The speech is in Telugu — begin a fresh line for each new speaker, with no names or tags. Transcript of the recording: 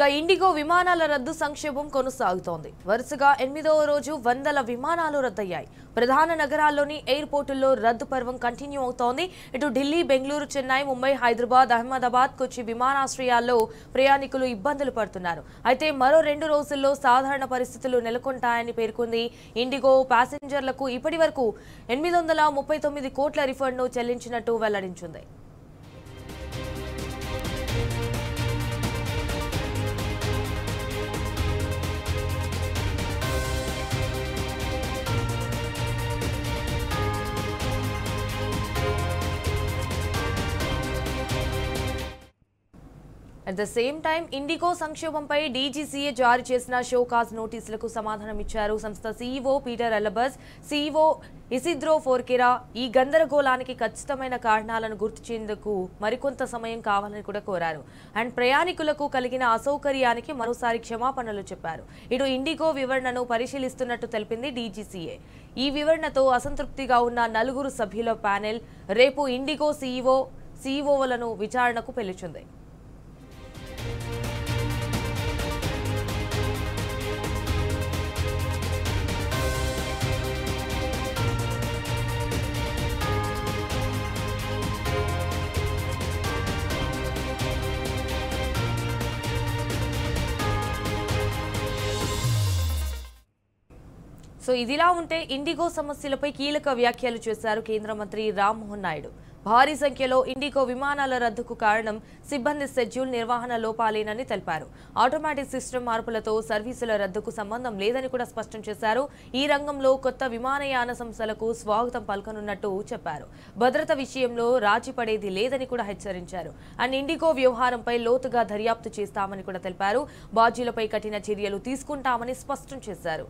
ఇండిగో విమానాల రద్దు సంక్షేమం కొనసాగుతోంది. వరుసగా 8వ రోజు వందల విమానాలు రద్దయ్యాయి. ప్రధాన నగరాల్లోని ఎయిర్పోర్టుల్లో రద్దు పర్వం కంటిన్యూ అవుతోంది. ఇటు ఢిల్లీ, బెంగళూరు, చెన్నై, ముంబై, హైదరాబాద్, అహ్మదాబాద్, కొచ్చి విమానాశ్రయాల్లో ప్రయాణికులు ఇబ్బందులు పడుతున్నారు. అయితే మరో 2 రోజుల్లో సాధారణ పరిస్థితులు నెలకొంటాయని పేర్కొంది. ఇండిగో ప్యాసింజర్లకు ఇప్పటివరకు 839 కోట్ల రిఫండ్ను చెల్లించినట్టు వెల్లడించింది. At the same time, IndiGo సంక్షోభంపై డీజీసీఏ జారీ చేసిన షోకాజ్ నోటీసులకు సమాధానం ఇచ్చారు. సంస్థ CEO Peter Elbers, CEO Isidro Porquera ఈ గందరగోళానికి ఖచ్చితమైన కారణాలను గుర్తించేందుకు మరికొంత సమయం కావాలని కూడా కోరారు. అండ్ ప్రయాణికులకు కలిగిన అసౌకర్యానికి మరోసారి క్షమాపణలు చెప్పారు. ఇటు ఇండిగో వివరణను పరిశీలిస్తున్నట్టు తెలిపింది డీజీసీఏ. ఈ వివరణతో అసంతృప్తిగా ఉన్న 4 సభ్యుల ప్యానెల్ రేపు ఇండిగో సీఈఓలను విచారణకు పిలిచింది. సో ఇదిలా ఉంటే ఇండిగో సమస్యలపై కీలక వ్యాఖ్యలు చేశారు కేంద్ర మంత్రి రామ్మోహన్ నాయుడు. భారీ సంఖ్యలో ఇండిగో విమానాల రద్దుకు కారణం సిబ్బంది షెడ్యూల్ నిర్వహణ లోపాలేనని తెలిపారు. ఆటోమేటిక్ సిస్టమ్ మార్పులతో సర్వీసుల రద్దుకు సంబంధం లేదని కూడా స్పష్టం చేశారు. ఈ రంగంలో కొత్త విమానయాన సంస్థలకు స్వాగతం పలకనున్నట్టు చెప్పారు. భద్రత విషయంలో రాజీ పడేది లేదని కూడా హెచ్చరించారు. అండ్ ఇండిగో వ్యవహారంపై లోతుగా దర్యాప్తు చేస్తామని కూడా తెలిపారు. బాధ్యులపై కఠిన చర్యలు తీసుకుంటామని స్పష్టం చేశారు.